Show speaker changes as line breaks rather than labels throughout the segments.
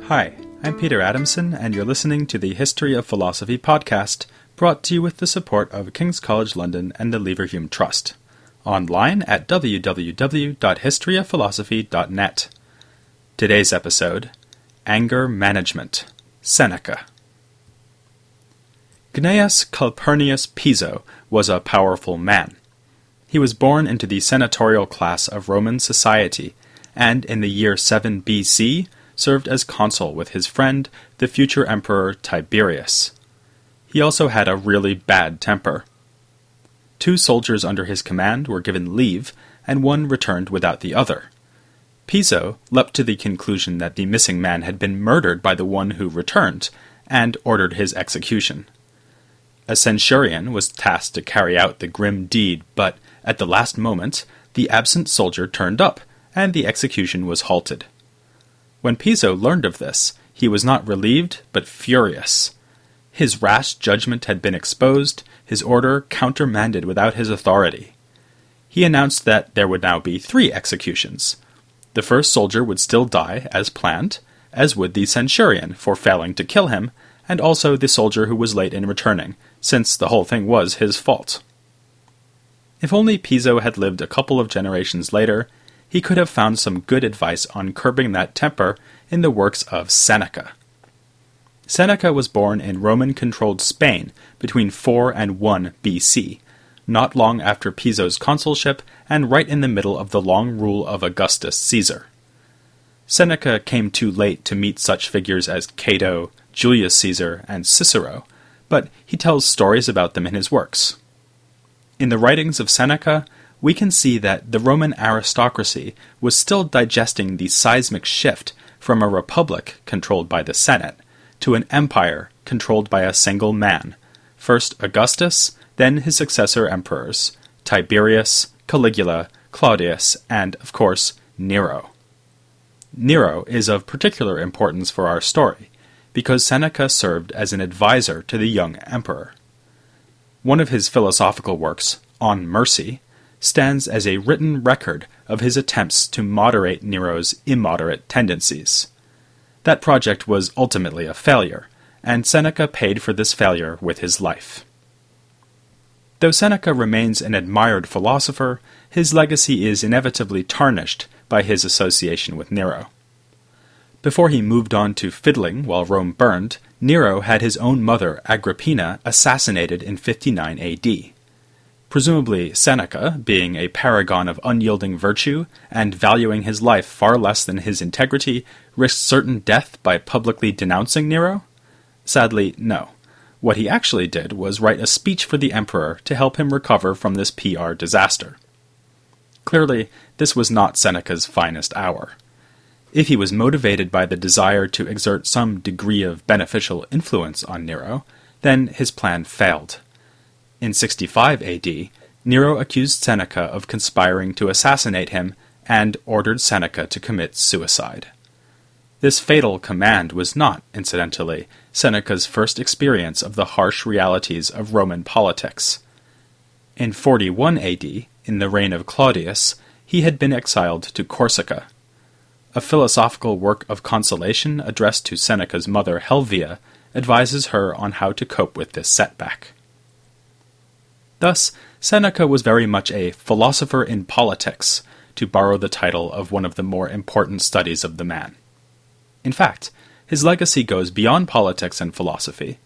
Hi, I'm Peter Adamson, and you're listening to the History of Philosophy podcast, brought to you with the support of King's College London and the Leverhulme Trust. Online at www.historyofphilosophy.net. Today's episode, Anger Management, Seneca. Gnaeus Calpurnius Piso was a powerful man. He was born into the senatorial class of Roman society, and in the year 7 BC, served as consul with his friend, the future emperor Tiberius. He also had a really bad temper. 2 soldiers under his command were given leave, and one returned without the other. Piso leapt to the conclusion that the missing man had been murdered by the one who returned, and ordered his execution. A centurion was tasked to carry out the grim deed, but at the last moment, the absent soldier turned up, and the execution was halted. When Piso learned of this, he was not relieved, but furious. His rash judgment had been exposed, his order countermanded without his authority. He announced that there would now be 3 executions. The first soldier would still die, as planned, as would the centurion for failing to kill him, and also the soldier who was late in returning, since the whole thing was his fault. If only Piso had lived a couple of generations later, he could have found some good advice on curbing that temper in the works of Seneca. Seneca was born in Roman-controlled Spain between 4 and 1 BC, not long after Piso's consulship and right in the middle of the long rule of Augustus Caesar. Seneca came too late to meet such figures as Cato, Julius Caesar, and Cicero, but he tells stories about them in his works. In the writings of Seneca, we can see that the Roman aristocracy was still digesting the seismic shift from a republic controlled by the Senate to an empire controlled by a single man, first Augustus, then his successor emperors, Tiberius, Caligula, Claudius, and, of course, Nero. Nero is of particular importance for our story, because Seneca served as an advisor to the young emperor. One of his philosophical works, On Mercy, stands as a written record of his attempts to moderate Nero's immoderate tendencies. That project was ultimately a failure, and Seneca paid for this failure with his life. Though Seneca remains an admired philosopher, his legacy is inevitably tarnished by his association with Nero. Before he moved on to fiddling while Rome burned, Nero had his own mother, Agrippina, assassinated in 59 AD. Presumably Seneca, being a paragon of unyielding virtue and valuing his life far less than his integrity, risked certain death by publicly denouncing Nero? Sadly, no. What he actually did was write a speech for the emperor to help him recover from this PR disaster. Clearly, this was not Seneca's finest hour. If he was motivated by the desire to exert some degree of beneficial influence on Nero, then his plan failed. In 65 AD, Nero accused Seneca of conspiring to assassinate him and ordered Seneca to commit suicide. This fatal command was not, incidentally, Seneca's first experience of the harsh realities of Roman politics. In 41 AD, in the reign of Claudius, he had been exiled to Corsica. A philosophical work of consolation addressed to Seneca's mother Helvia advises her on how to cope with this setback. Thus, Seneca was very much a philosopher in politics, to borrow the title of one of the more important studies of the man. In fact, his legacy goes beyond politics and philosophy.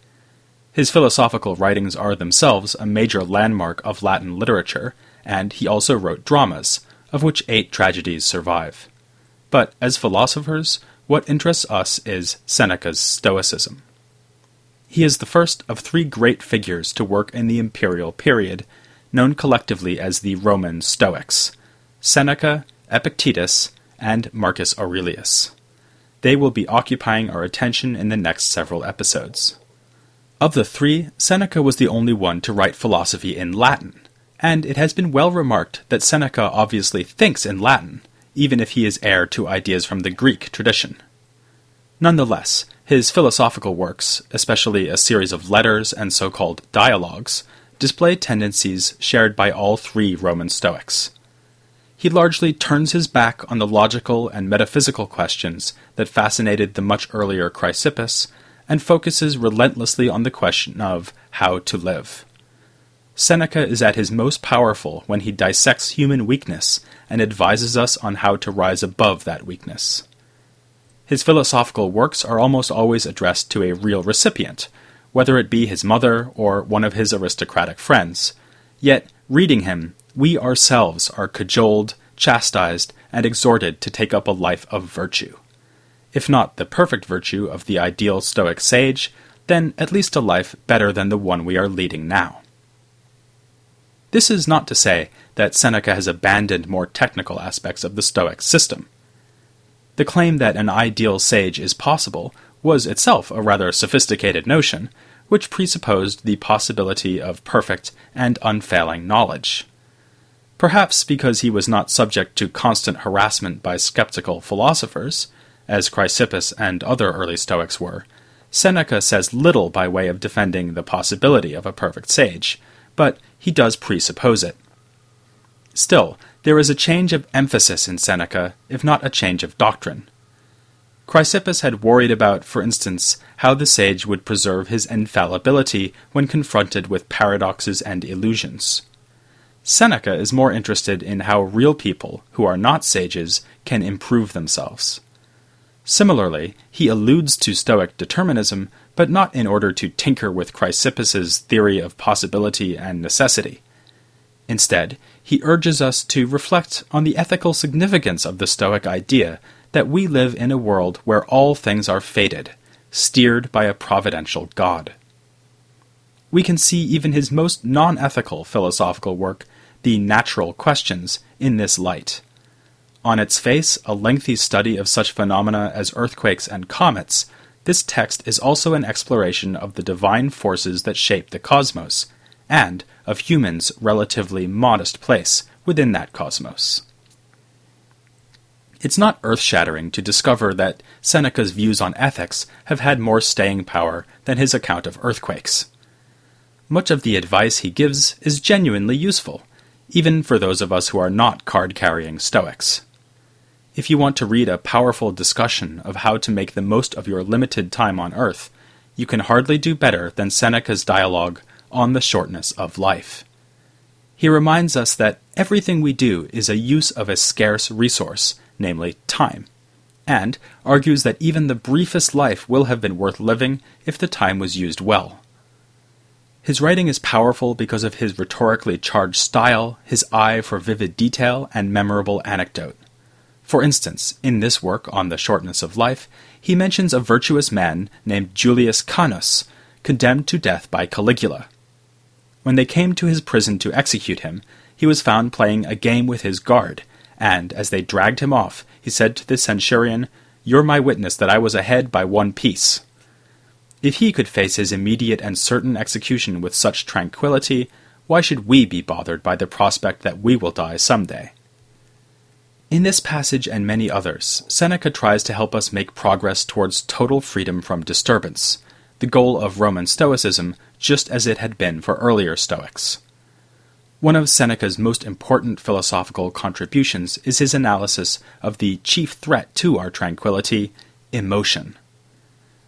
His philosophical writings are themselves a major landmark of Latin literature, and he also wrote dramas, of which 8 tragedies survive. But as philosophers, what interests us is Seneca's Stoicism. He is the first of 3 great figures to work in the imperial period, known collectively as the Roman Stoics: Seneca, Epictetus, and Marcus Aurelius. They will be occupying our attention in the next several episodes. Of the 3, Seneca was the only one to write philosophy in Latin, and it has been well remarked that Seneca obviously thinks in Latin, even if he is heir to ideas from the Greek tradition. Nonetheless, his philosophical works, especially a series of letters and so-called dialogues, display tendencies shared by all 3 Roman Stoics. he largely turns his back on the logical and metaphysical questions that fascinated the much earlier Chrysippus, and focuses relentlessly on the question of how to live. Seneca is at his most powerful when he dissects human weakness and advises us on how to rise above that weakness. His philosophical works are almost always addressed to a real recipient, whether it be his mother or one of his aristocratic friends. Yet, reading him, we ourselves are cajoled, chastised, and exhorted to take up a life of virtue. If not the perfect virtue of the ideal Stoic sage, then at least a life better than the one we are leading now. This is not to say that Seneca has abandoned more technical aspects of the Stoic system. The claim that an ideal sage is possible was itself a rather sophisticated notion, which presupposed the possibility of perfect and unfailing knowledge. Perhaps because he was not subject to constant harassment by skeptical philosophers, as Chrysippus and other early Stoics were, Seneca says little by way of defending the possibility of a perfect sage, but he does presuppose it. Still, there is a change of emphasis in Seneca, if not a change of doctrine. Chrysippus had worried about, for instance, how the sage would preserve his infallibility when confronted with paradoxes and illusions. Seneca is more interested in how real people, who are not sages, can improve themselves. Similarly, he alludes to Stoic determinism, but not in order to tinker with Chrysippus's theory of possibility and necessity. Instead, he urges us to reflect on the ethical significance of the Stoic idea that we live in a world where all things are fated, steered by a providential God. We can see even his most non-ethical philosophical work, The Natural Questions, in this light. On its face, a lengthy study of such phenomena as earthquakes and comets, this text is also an exploration of the divine forces that shape the cosmos, and of humans' relatively modest place within that cosmos. It's not earth-shattering to discover that Seneca's views on ethics have had more staying power than his account of earthquakes. Much of the advice he gives is genuinely useful, even for those of us who are not card-carrying Stoics. If you want to read a powerful discussion of how to make the most of your limited time on Earth, you can hardly do better than Seneca's dialogue on the shortness of life. He reminds us that everything we do is a use of a scarce resource, namely time, and argues that even the briefest life will have been worth living if the time was used well. His writing is powerful because of his rhetorically charged style, his eye for vivid detail, and memorable anecdote. For instance, in this work on the shortness of life, he mentions a virtuous man named Julius Canus, condemned to death by Caligula. When they came to his prison to execute him, he was found playing a game with his guard, and as they dragged him off, he said to the centurion, "You're my witness that I was ahead by one piece." If he could face his immediate and certain execution with such tranquility, why should we be bothered by the prospect that we will die someday? In this passage and many others, Seneca tries to help us make progress towards total freedom from disturbance, the goal of Roman Stoicism just as it had been for earlier Stoics. One of Seneca's most important philosophical contributions is his analysis of the chief threat to our tranquility, emotion.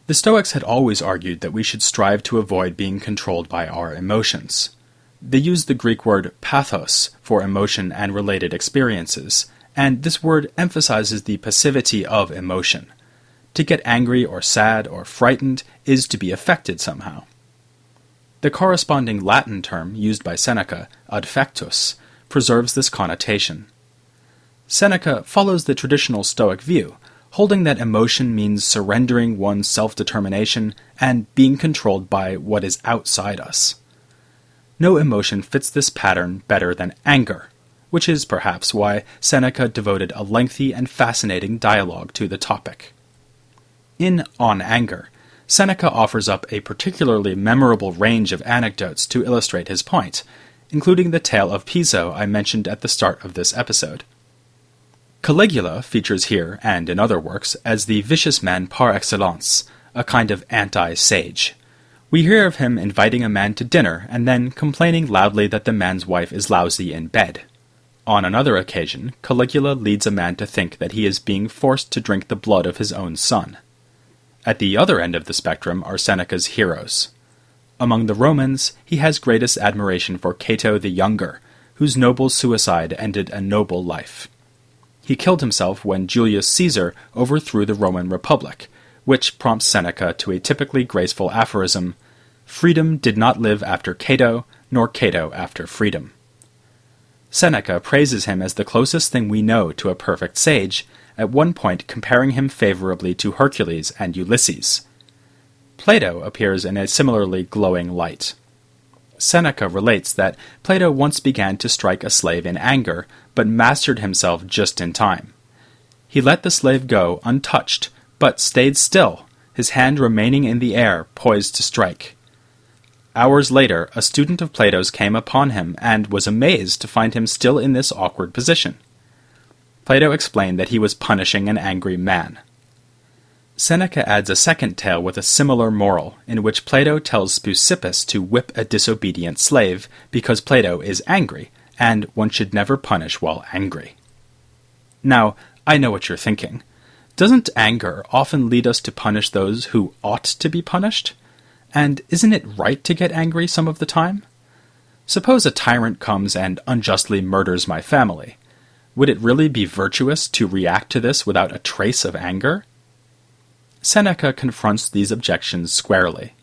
The Stoics had always argued that we should strive to avoid being controlled by our emotions. They used the Greek word pathos for emotion and related experiences, and this word emphasizes the passivity of emotion. To get angry or sad or frightened is to be affected somehow. The corresponding Latin term used by Seneca, adfectus, preserves this connotation. Seneca follows the traditional Stoic view, holding that emotion means surrendering one's self-determination and being controlled by what is outside us. No emotion fits this pattern better than anger, which is perhaps why Seneca devoted a lengthy and fascinating dialogue to the topic. In On Anger, Seneca offers up a particularly memorable range of anecdotes to illustrate his point, including the tale of Piso I mentioned at the start of this episode. Caligula features here, and in other works, as the vicious man par excellence, a kind of anti-sage. We hear of him inviting a man to dinner and then complaining loudly that the man's wife is lousy in bed. On another occasion, Caligula leads a man to think that he is being forced to drink the blood of his own son. At the other end of the spectrum are Seneca's heroes. Among the Romans, he has greatest admiration for Cato the Younger, whose noble suicide ended a noble life. He killed himself when Julius Caesar overthrew the Roman Republic, which prompts Seneca to a typically graceful aphorism, "Freedom did not live after Cato, nor Cato after freedom." Seneca praises him as the closest thing we know to a perfect sage, at one point comparing him favorably to Hercules and Ulysses. Plato appears in a similarly glowing light. Seneca relates that Plato once began to strike a slave in anger, but mastered himself just in time. He let the slave go untouched, but stayed still, his hand remaining in the air, poised to strike. Hours later, a student of Plato's came upon him and was amazed to find him still in this awkward position. Plato explained that he was punishing an angry man. Seneca adds a second tale with a similar moral, in which Plato tells Speusippus to whip a disobedient slave because Plato is angry, and one should never punish while angry. Now, I know what you're thinking. Doesn't anger often lead us to punish those who ought to be punished? And isn't it right to get angry some of the time? Suppose a tyrant comes and unjustly murders my family. Would it really be virtuous to react to this without a trace of anger? Seneca confronts these objections squarely.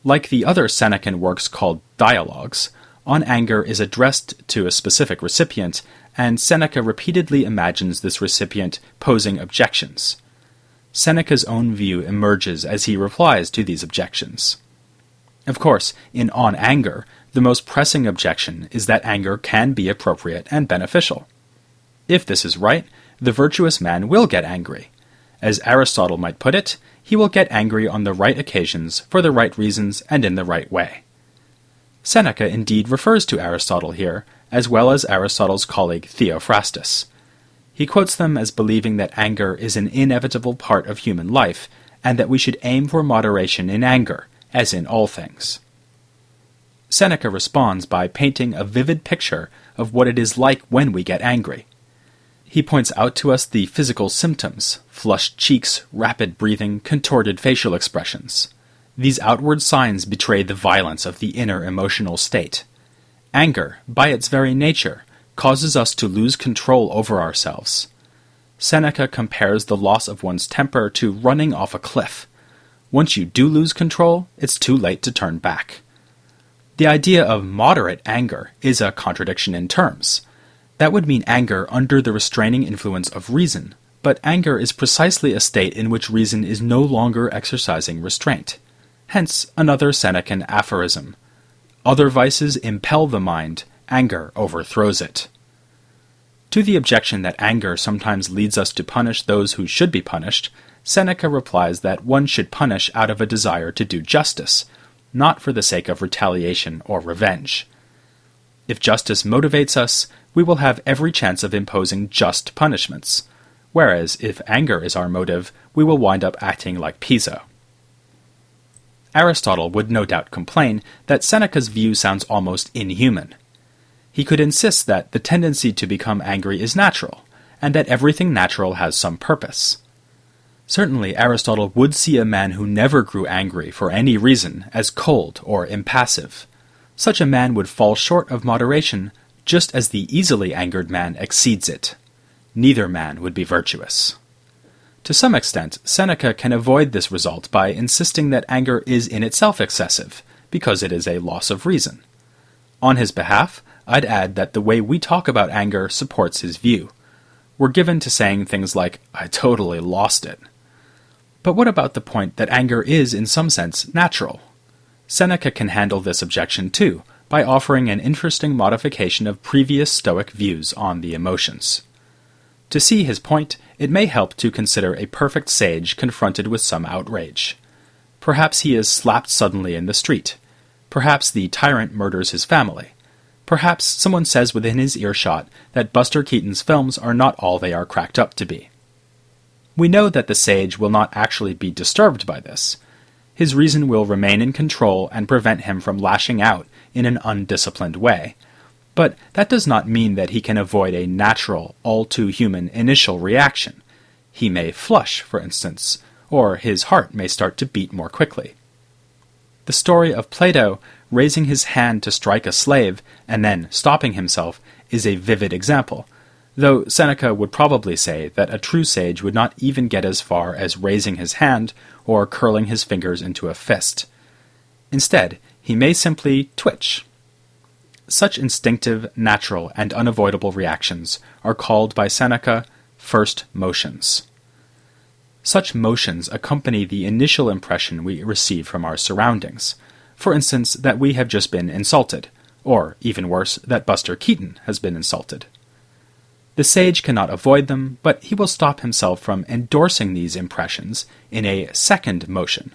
Like the other Senecan works called dialogues, On Anger is addressed to a specific recipient, and Seneca repeatedly imagines this recipient posing objections. Seneca's own view emerges as he replies to these objections. Of course, in On Anger, the most pressing objection is that anger can be appropriate and beneficial. If this is right, the virtuous man will get angry. As Aristotle might put it, he will get angry on the right occasions, for the right reasons, and in the right way. Seneca indeed refers to Aristotle here, as well as Aristotle's colleague Theophrastus. He quotes them as believing that anger is an inevitable part of human life, and that we should aim for moderation in anger, as in all things. Seneca responds by painting a vivid picture of what it is like when we get angry. He points out to us the physical symptoms: flushed cheeks, rapid breathing, contorted facial expressions. These outward signs betray the violence of the inner emotional state. Anger, by its very nature, causes us to lose control over ourselves. Seneca compares the loss of one's temper to running off a cliff. Once you do lose control, it's too late to turn back. The idea of moderate anger is a contradiction in terms. That would mean anger under the restraining influence of reason, but anger is precisely a state in which reason is no longer exercising restraint. Hence another Senecan aphorism: other vices impel the mind, anger overthrows it. To the objection that anger sometimes leads us to punish those who should be punished, Seneca replies that one should punish out of a desire to do justice, not for the sake of retaliation or revenge. If justice motivates us, we will have every chance of imposing just punishments, whereas if anger is our motive, we will wind up acting like Piso. Aristotle would no doubt complain that Seneca's view sounds almost inhuman. He could insist that the tendency to become angry is natural, and that everything natural has some purpose. Certainly Aristotle would see a man who never grew angry for any reason as cold or impassive. Such a man would fall short of moderation, just as the easily angered man exceeds it. Neither man would be virtuous. To some extent, Seneca can avoid this result by insisting that anger is in itself excessive, because it is a loss of reason. On his behalf, I'd add that the way we talk about anger supports his view. We're given to saying things like, "I totally lost it." But what about the point that anger is, in some sense, natural? Seneca can handle this objection too, by offering an interesting modification of previous Stoic views on the emotions. To see his point, it may help to consider a perfect sage confronted with some outrage. Perhaps he is slapped suddenly in the street. Perhaps the tyrant murders his family. Perhaps someone says within his earshot that Buster Keaton's films are not all they are cracked up to be. We know that the sage will not actually be disturbed by this. His reason will remain in control and prevent him from lashing out in an undisciplined way. But that does not mean that he can avoid a natural, all-too-human initial reaction. He may flush, for instance, or his heart may start to beat more quickly. The story of Plato raising his hand to strike a slave and then stopping himself is a vivid example, though Seneca would probably say that a true sage would not even get as far as raising his hand or curling his fingers into a fist. Instead, he may simply twitch. Such instinctive, natural, and unavoidable reactions are called by Seneca first motions. Such motions accompany the initial impression we receive from our surroundings. For instance, that we have just been insulted, or, even worse, that Buster Keaton has been insulted. The sage cannot avoid them, but he will stop himself from endorsing these impressions in a second motion,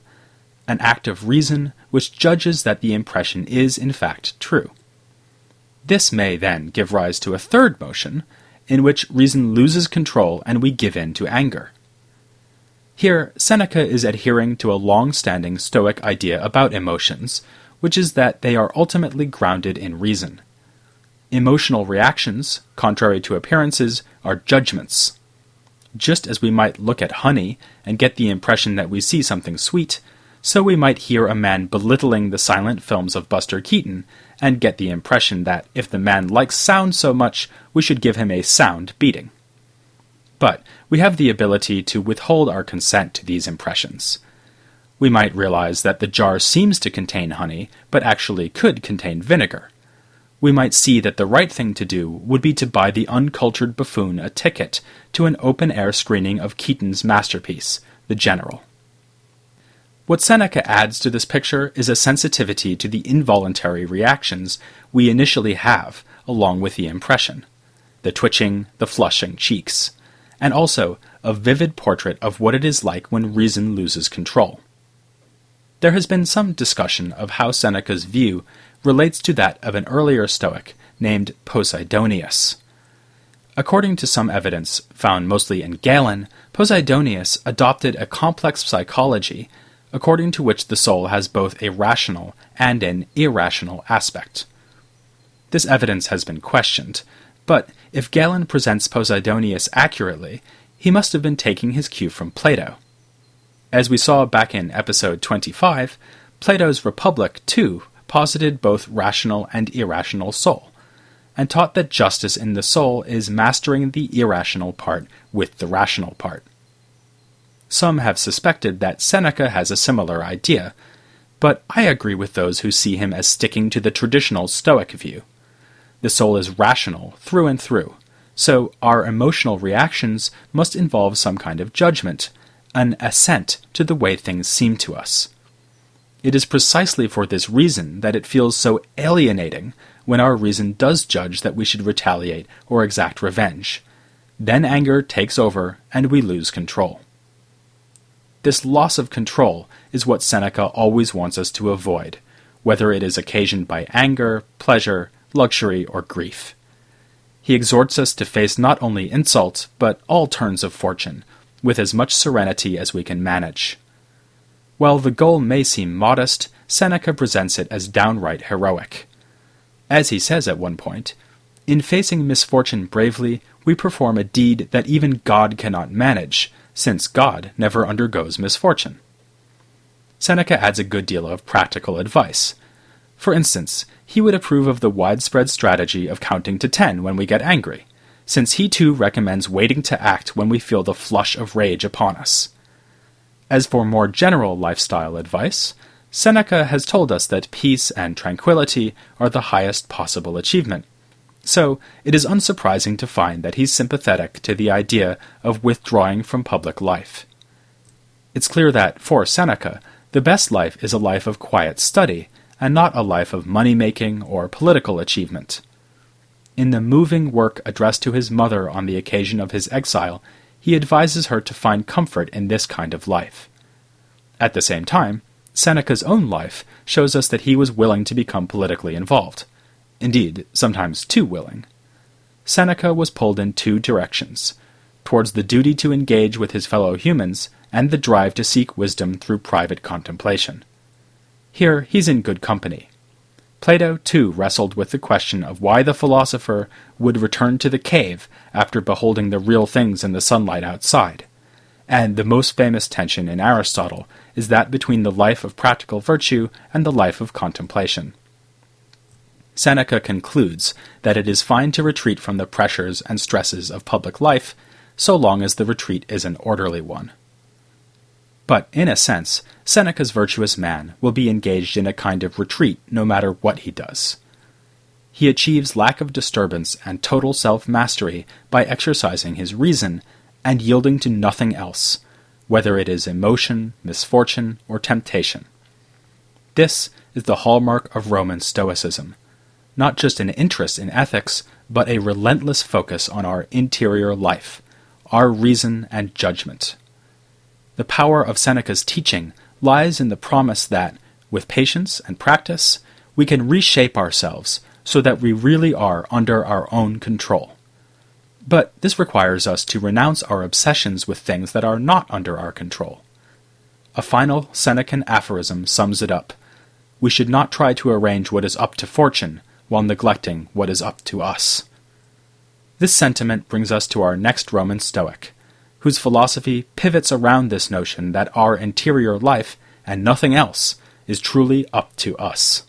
an act of reason which judges that the impression is in fact true. This may then give rise to a third motion, in which reason loses control and we give in to anger. Here, Seneca is adhering to a long-standing Stoic idea about emotions, which is that they are ultimately grounded in reason. Emotional reactions, contrary to appearances, are judgments. Just as we might look at honey and get the impression that we see something sweet, so we might hear a man belittling the silent films of Buster Keaton and get the impression that if the man likes sound so much, we should give him a sound beating. But we have the ability to withhold our consent to these impressions. We might realize that the jar seems to contain honey, but actually could contain vinegar. We might see that the right thing to do would be to buy the uncultured buffoon a ticket to an open-air screening of Keaton's masterpiece, The General. What Seneca adds to this picture is a sensitivity to the involuntary reactions we initially have along with the impression, the twitching, the flushing cheeks, and also a vivid portrait of what it is like when reason loses control. There has been some discussion of how Seneca's view relates to that of an earlier Stoic named Posidonius. According to some evidence found mostly in Galen, Posidonius adopted a complex psychology according to which the soul has both a rational and an irrational aspect. This evidence has been questioned, but if Galen presents Posidonius accurately, he must have been taking his cue from Plato. As we saw back in episode 25, Plato's Republic, too, posited both rational and irrational soul, and taught that justice in the soul is mastering the irrational part with the rational part. Some have suspected that Seneca has a similar idea, but I agree with those who see him as sticking to the traditional Stoic view. The soul is rational through and through, so our emotional reactions must involve some kind of judgment, an assent to the way things seem to us. It is precisely for this reason that it feels so alienating when our reason does judge that we should retaliate or exact revenge. Then anger takes over and we lose control. This loss of control is what Seneca always wants us to avoid, whether it is occasioned by anger, pleasure, luxury, or grief. He exhorts us to face not only insult, but all turns of fortune, with as much serenity as we can manage. While the goal may seem modest, Seneca presents it as downright heroic. As he says at one point, "In facing misfortune bravely, we perform a deed that even God cannot manage, since God never undergoes misfortune." Seneca adds a good deal of practical advice. For instance, he would approve of the widespread strategy of counting to 10 when we get angry, since he too recommends waiting to act when we feel the flush of rage upon us. As for more general lifestyle advice, Seneca has told us that peace and tranquility are the highest possible achievement, so it is unsurprising to find that he's sympathetic to the idea of withdrawing from public life. It's clear that, for Seneca, the best life is a life of quiet study, and not a life of money-making or political achievement. In the moving work addressed to his mother on the occasion of his exile, he advises her to find comfort in this kind of life. At the same time, Seneca's own life shows us that he was willing to become politically involved. Indeed, sometimes too willing. Seneca was pulled in two directions, towards the duty to engage with his fellow humans and the drive to seek wisdom through private contemplation. Here he's in good company. Plato too wrestled with the question of why the philosopher would return to the cave after beholding the real things in the sunlight outside. And the most famous tension in Aristotle is that between the life of practical virtue and the life of contemplation. Seneca concludes that it is fine to retreat from the pressures and stresses of public life, so long as the retreat is an orderly one. But, in a sense, Seneca's virtuous man will be engaged in a kind of retreat no matter what he does. He achieves lack of disturbance and total self-mastery by exercising his reason and yielding to nothing else, whether it is emotion, misfortune, or temptation. This is the hallmark of Roman Stoicism, not just an interest in ethics, but a relentless focus on our interior life, our reason and judgment. The power of Seneca's teaching lies in the promise that, with patience and practice, we can reshape ourselves so that we really are under our own control. But this requires us to renounce our obsessions with things that are not under our control. A final Senecan aphorism sums it up. We should not try to arrange what is up to fortune while neglecting what is up to us. This sentiment brings us to our next Roman Stoic, whose philosophy pivots around this notion that our interior life, and nothing else, is truly up to us.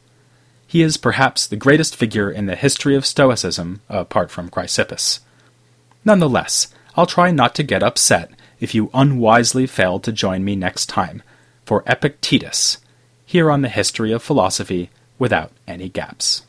He is perhaps the greatest figure in the history of Stoicism, apart from Chrysippus. Nonetheless, I'll try not to get upset if you unwisely fail to join me next time for Epictetus, here on the History of Philosophy without any gaps.